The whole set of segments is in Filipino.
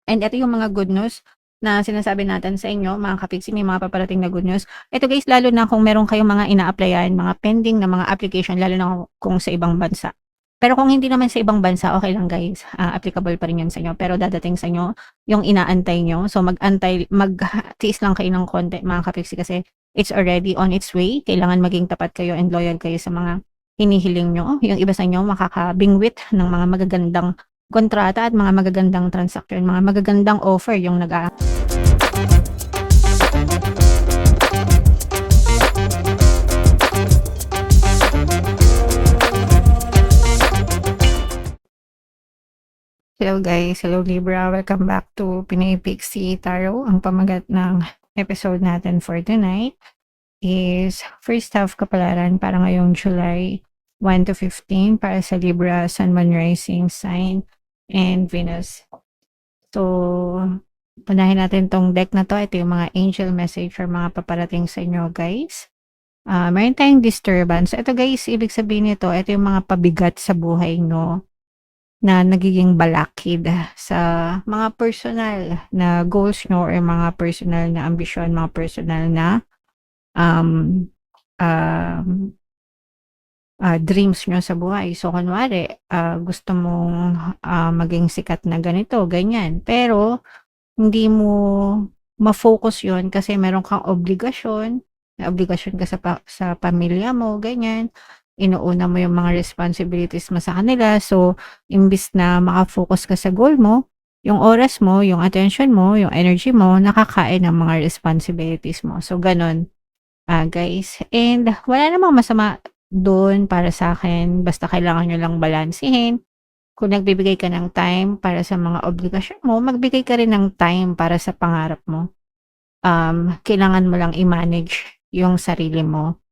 And ito yung mga good news na sinasabi natin sa inyo mga kapiksi, may mga paparating na good news. Ito guys, lalo na kung meron kayong mga ina-applyan, mga pending na mga application, lalo na kung sa ibang bansa. Pero kung hindi naman sa ibang bansa, okay lang guys, applicable pa rin yan sa inyo. Pero dadating sa inyo yung inaantay nyo. So mag-tiis lang kayo ng konti mga kapiksi kasi it's already on its way. Kailangan maging tapat kayo and loyal kayo sa mga hinihiling nyo. Yung iba sa inyo makakabingwit ng mga magagandang kontrata at mga magagandang transaction, mga magagandang offer yung Hello guys, hello Libra, welcome back to Pinay Pixie Tarot. Ang pamagat ng episode natin for tonight is first half kapalaran para ngayong July 1 to 15 para sa Libra, Sun, Moon, Rising, Sign, and Venus. So, punahin natin tong deck na to. Ito yung mga angel message or mga paparating sa inyo guys. Meron tayong disturbance. Ito guys, ibig sabihin nito, ito yung mga pabigat sa buhay nyo na nagiging balakid sa mga personal na goals nyo or mga personal na ambisyon, mga personal na um, um, dreams nyo sa buhay. So, kunwari, gusto mong maging sikat na ganito, ganyan. Pero, hindi mo ma-focus yun kasi meron kang obligasyon, na obligasyon ka sa pamilya mo, ganyan. Inuuna mo yung mga responsibilities mo sa kanila. So, imbis na maka-focus ka sa goal mo, yung oras mo, yung attention mo, yung energy mo, nakakain ng mga responsibilities mo. So, ganun, guys. And wala namang masama doon para sa akin. Basta kailangan nyo lang balansehin. Kung nagbibigay ka ng time para sa mga obligasyon mo, magbigay ka rin ng time para sa pangarap mo. Kailangan mo lang i-manage yung sarili mo,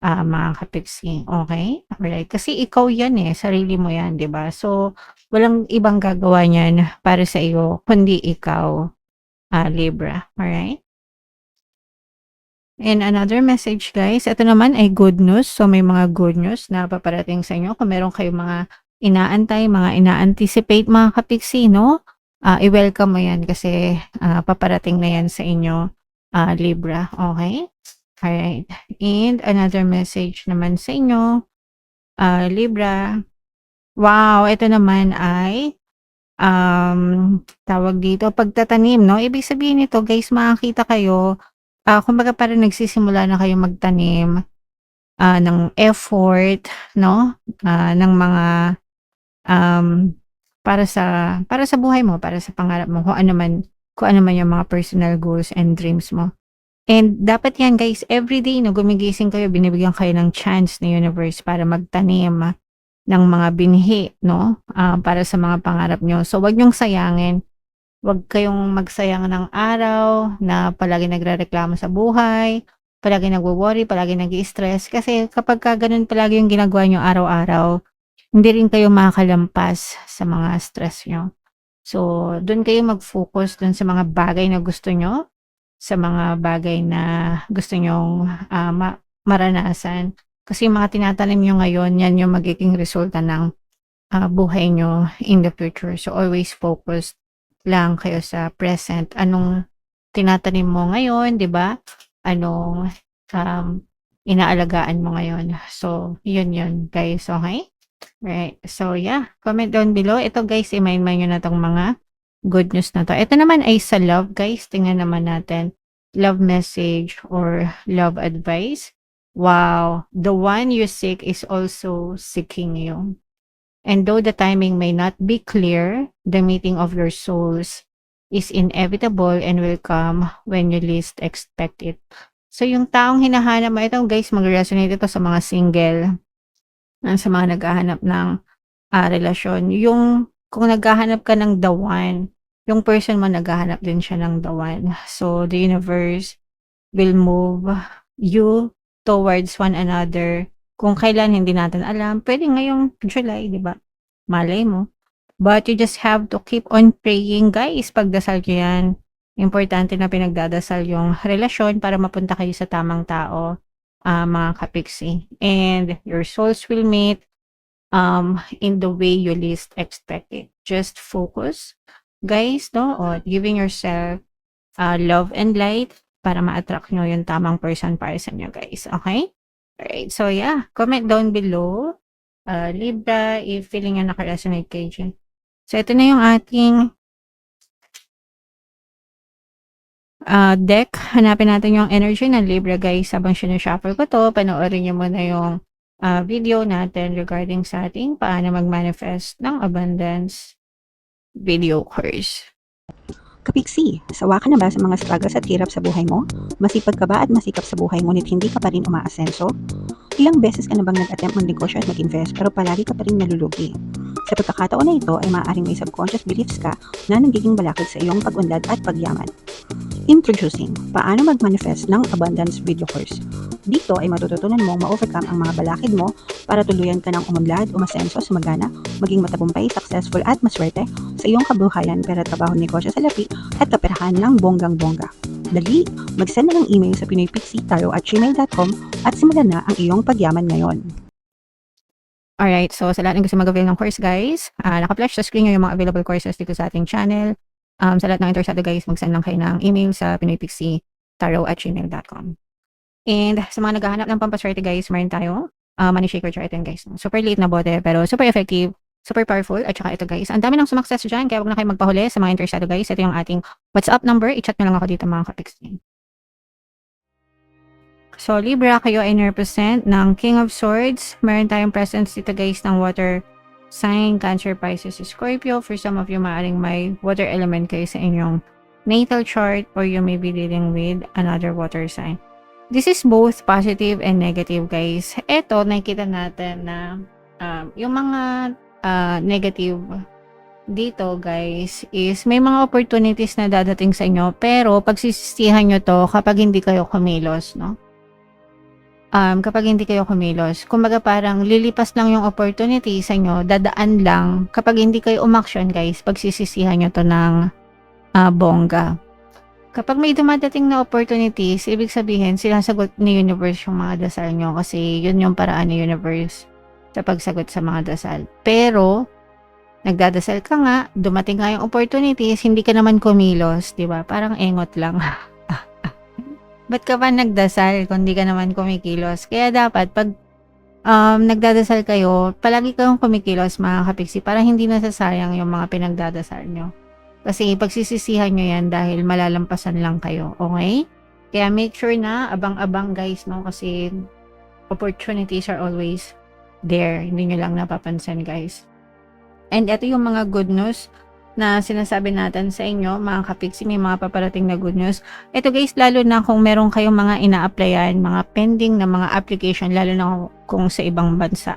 mga kapiksi. Okay? Alright. Kasi ikaw yan eh. Sarili mo yan, di ba? So, walang ibang gagawa niyan para sa iyo, kundi ikaw, Libra. Alright? And another message guys, ito naman ay good news. So may mga good news na paparating sa inyo. Kung meron kayong mga inaantay, mga ina-anticipate mga kapiksi, no? I-welcome mo yan kasi paparating na yan sa inyo, Libra. Okay? Alright. And another message naman sa inyo, Libra. Wow, ito naman ay tawag dito, pagtatanim, no? Ibig sabihin nito guys, makakita kayo, kumbaga parang nagsisimula na kayong magtanim, ng effort, no? Ng mga, um, para sa buhay mo, para sa pangarap mo, kung ano man yung mga personal goals and dreams mo. And dapat yan guys, everyday, no, gumigising kayo, binibigyan kayo ng chance ng universe para magtanim ng mga binhi, no? Para sa mga pangarap nyo. So, wag nyong sayangin. Wag kayong magsayang ng araw na palagi nagrereklamo sa buhay, palagi nagwo-worry, palagi nag-i-stress. Kasi kapag ka ganun palagi yung ginagawa nyo araw-araw, hindi rin kayo makakalampas sa mga stress nyo. So, dun kayo mag-focus dun sa mga bagay na gusto nyo, sa mga bagay na gusto nyong maranasan. Kasi yung mga tinatanim nyo ngayon, yan yung magiging resulta ng buhay nyo in the future. So, always focused lang kayo sa present. Anong tinatanim mo ngayon, 'di ba? Anong inaalagaan mo ngayon. So, yun guys, okay? Right. So, yeah, comment down below. Ito guys, i-mind nyo na tong mga good news na to. Ito naman ay sa love guys. Tingnan naman natin. Love message or love advice. Wow, the one you seek is also seeking you. And though the timing may not be clear, the meeting of your souls is inevitable and will come when you least expect it. So, yung taong hinahanap mo, ito guys, mag-resonate ito sa mga single, sa mga naghahanap ng relasyon. Yung, kung naghahanap ka ng the one, yung person mo naghahanap din siya ng the one. So, the universe will move you towards one another. Kung kailan hindi natin alam, pwede ngayong July, di ba? Malay mo. But you just have to keep on praying, guys. Pagdasal nyo yan. Importante na pinagdadasal yung relasyon para mapunta kayo sa tamang tao, mga kapiksi. And your souls will meet in the way you least expect it. Just focus. guys, no? O giving yourself love and light para ma-attract nyo yung tamang person para sa inyo, guys. Okay? Alright. So, yeah. Comment down below, Libra, if feeling nyo nakaresonate kayo dyan. So, ito na yung ating deck. Hanapin natin yung energy ng Libra, guys. Habang sinushuffle ko to, panoorin nyo muna yung video natin regarding sa ating paano mag-manifest ng abundance video course. Kapiksi, sawa ka na ba sa mga struggles at hirap sa buhay mo? Masipag ka ba at masikap sa buhay ngunit hindi ka pa rin umaasenso? Ilang beses ka na bang nag-attempt mag-negosyo at mag-invest pero palagi ka pa rin nalulugi? Sa pagkakataon na ito ay maaaring may subconscious beliefs ka na nagiging balakid sa iyong pag-unlad at pagyaman. Introducing, paano mag-manifest ng abundance video course. Dito ay matututunan mong ma-overcome ang mga balakid mo para tuluyan ka ng umunlad, umasenso, sumagana, maging matagumpay, successful at maswerte sa iyong kabuhayan, pera, trabaho, negosyo, salapi at kaperahan ng bonggang-bongga. Dali, mag-send na ng email sa pinoypixie@gmail.com at simulan na ang iyong pagyaman ngayon. Alright, so sa lahat ng gusto mag-avail ng course, guys, naka-flash sa screen nyo yung mga available courses dito sa ating channel. Sa lahat ng interesado, guys, mag-send lang kayo ng email sa pinoypixie@gmail.com. And sa mga naghahanap ng pampaswerte, guys, meron tayo money shaker chart yan, guys. Super liit na bote, pero super effective, super powerful. At saka ito, guys, ang dami ng sumakses dyan, kaya wag na kayo magpahuli sa mga interesado, guys. Ito yung ating WhatsApp number. I-chat nyo lang ako dito, mga kapixie. So, Libra, kayo ay represent ng King of Swords. Meron tayong presence dito, guys, ng water sign, Cancer, Pisces, Scorpio. For some of you, maaaring may water element kayo sa inyong natal chart, or you may be dealing with another water sign. This is both positive and negative, guys. Ito, nakikita natin na yung mga negative dito, guys, is may mga opportunities na dadating sa inyo, pero pagsisisihan nyo to kapag hindi kayo kumilos, no? Kapag hindi kayo kumilos, kumbaga parang lilipas lang yung opportunity sa inyo, dadaan lang. Kapag hindi kayo umaksyon, guys, pagsisisihan nyo to ng bongga. Kapag may dumadating na opportunities, ibig sabihin, sinasagot ni universe yung mga dasal nyo, kasi yun yung paraan ni universe sa pagsagot sa mga dasal. Pero, nagdadasal ka nga, dumating nga yung opportunities, hindi ka naman kumilos, di ba? Parang engot lang. Ba't ka pa nagdasal kung di ka naman kumikilos? Kaya dapat, pag nagdadasal kayo, palagi kayong kumikilos, mga kapiksi, para hindi nasasayang yung mga pinagdadasal nyo. Kasi pagsisisihan nyo yan dahil malalampasan lang kayo, okay? Kaya make sure na abang-abang, guys, no? Kasi opportunities are always there. Hindi nyo lang napapansin, guys. And ito yung mga good news na sinasabi natin sa inyo, mga kapiksi, may mga paparating na good news. Ito, guys, lalo na kung meron kayong mga ina-applyan, mga pending na mga application, lalo na kung sa ibang bansa.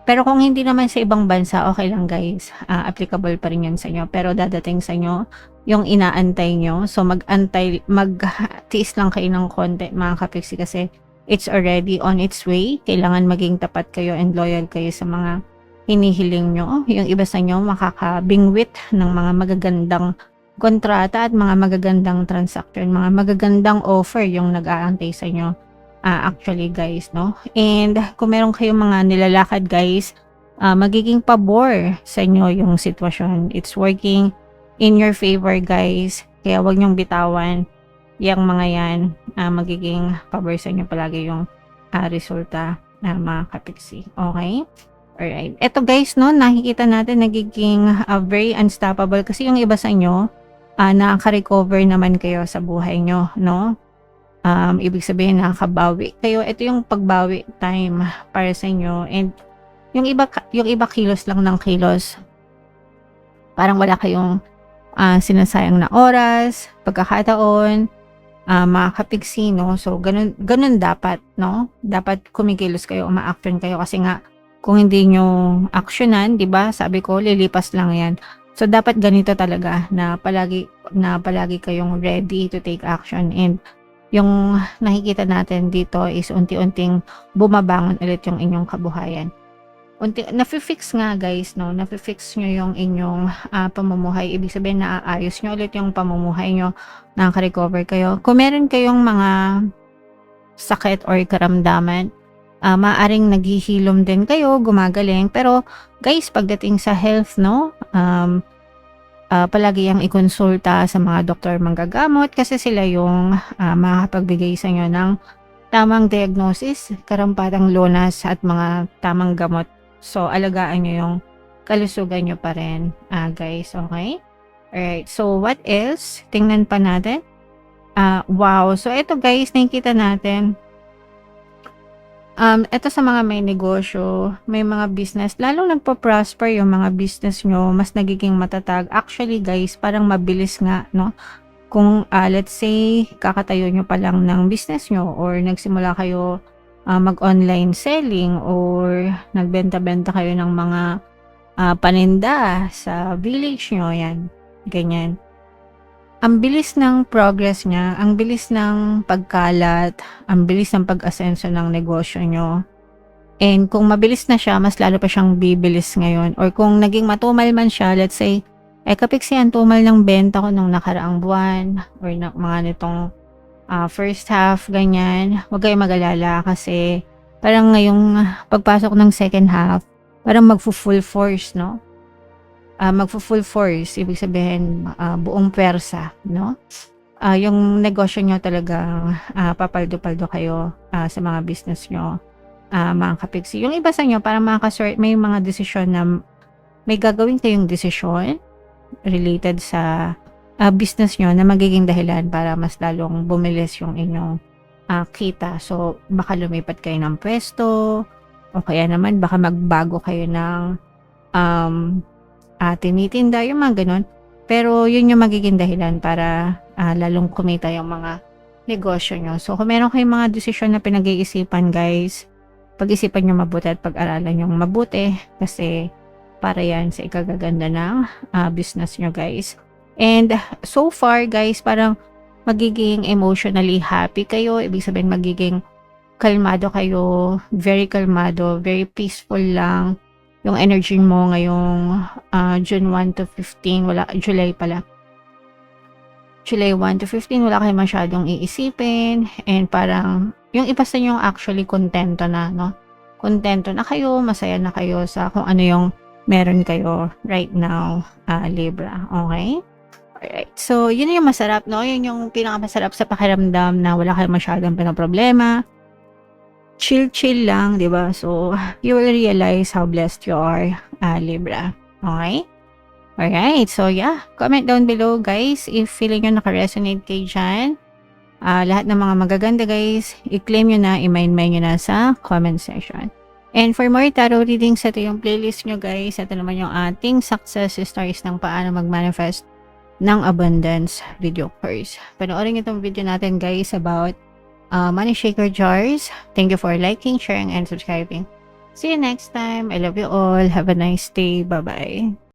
Pero kung hindi naman sa ibang bansa, okay lang, guys. Applicable pa rin yan sa inyo. Pero dadating sa inyo yung inaantay nyo. So mag-tiis lang kayo ng konti, mga kapiksi, kasi it's already on its way. Kailangan maging tapat kayo and loyal kayo sa mga hinihiling nyo. Yung iba sa inyo makakabingwit ng mga magagandang kontrata at mga magagandang transaction, mga magagandang offer yung nag-aantay sa inyo. Actually, guys, no? And kung meron kayong mga nilalakad, guys, magiging pabor sa inyo yung sitwasyon. It's working in your favor, guys. Kaya wag nyong bitawan yung mga yan. Magiging pabor sa inyo palagi yung resulta na mga kapiksi. Okay? Alright. Ito, guys, no, nakikita natin nagiging very unstoppable kasi yung iba sa inyo, nakaka-recover naman kayo sa buhay nyo, no? Ibig sabihin, nakakabawi kayo. Ito yung pagbawi time para sa inyo. And yung iba kilos lang ng kilos. Parang wala kayong sinasayang na oras, pagkakataon, mga kapiksi, no? So, ganun dapat, no? Dapat kumikilos kayo, uma-action kayo kasi nga, kung hindi nyo actionan, di ba? Sabi ko, lilipas lang yan. So, dapat ganito talaga na palagi kayong ready to take action. And yung nakikita natin dito is unti-unting bumabangon ulit yung inyong kabuhayan. Nafi-fix nga, guys, no? Nafi-fix nyo yung inyong pamumuhay. Ibig sabihin, naaayos nyo ulit yung pamumuhay nyo. Nakaka-recover kayo. Kung meron kayong mga sakit or karamdaman, maaring naghihilom din kayo, gumagaling. Pero, guys, pagdating sa health, no? palagi yang ikonsulta sa mga doktor manggagamot kasi sila yung makakapagbigay sa inyo ng tamang diagnosis, karampatang lunas at mga tamang gamot. So, alagaan nyo yung kalusugan nyo pa rin, guys. Okay? Alright. So, what else? Tingnan pa natin. Wow. So, eto guys, nakikita natin. Eto sa mga may negosyo, may mga business, lalong nagpo-prosper yung mga business nyo, mas nagiging matatag. Actually guys, parang mabilis nga, no? Kung let's say, kakatayo nyo pa lang ng business nyo or nagsimula kayo mag-online selling or nagbenta-benta kayo ng mga paninda sa village nyo, yan, ganyan. Ang bilis ng progress niya, ang bilis ng pagkalat, ang bilis ng pag-asenso ng negosyo nyo. And kung mabilis na siya, mas lalo pa siyang bibilis ngayon. Or kung naging matumal man siya, let's say, kapiksi ang tumal ng benta ko nung nakaraang buwan or mga nitong first half, ganyan. Huwag kayong mag-alala kasi parang ngayong pagpasok ng second half, parang magfu-full force, no? Magfu-full force, ibig sabihin buong pwersa, no? Yung negosyo nyo talagang papaldo-paldo kayo sa mga business nyo, mga kapiksi. Yung iba sa inyo, parang may mga desisyon na may gagawin kayong desisyon related sa business nyo na magiging dahilan para mas lalong bumilis yung inyong kita. So, baka lumipat kayo ng pwesto o kaya naman baka magbago kayo ng tinitinda, yung mga ganun. Pero yun yung magiging dahilan para lalong kumita yung mga negosyo nyo. So, kung meron kayong mga desisyon na pinag-iisipan, guys, pag-isipan nyo mabuti at pag-aralan nyo mabuti kasi para yan sa ikagaganda ng business nyo, guys. And so far, guys, parang magiging emotionally happy kayo. Ibig sabihin, magiging kalmado kayo, very kalmado, very peaceful lang yung energy mo ngayong June 1 to 15, July pala. July 1 to 15, wala kayo masyadong iisipin, and parang, yung iba sa inyo actually kontento na, no? Kontento na kayo, masaya na kayo sa kung ano yung meron kayo right now, Libra, okay? Alright, so yun yung masarap, no? Yun yung pinakamasarap sa pakiramdam na wala kayong masyadong pinaproblema. Chill lang, di ba? So, you will realize how blessed you are, Libra. Okay? Alright, so yeah. Comment down below, guys, if feeling nyo naka-resonate kayo dyan. Lahat ng mga magaganda, guys, i-claim nyo na, i-mind nyo na sa comment section. And for more tarot readings, ito yung playlist nyo, guys. Ito naman yung ating success stories ng paano mag-manifest ng abundance video course. Panoorin itong video natin, guys, about money shaker jars. Thank you for liking, sharing, and subscribing. See you next time. I love you all. Have a nice day. Bye-bye.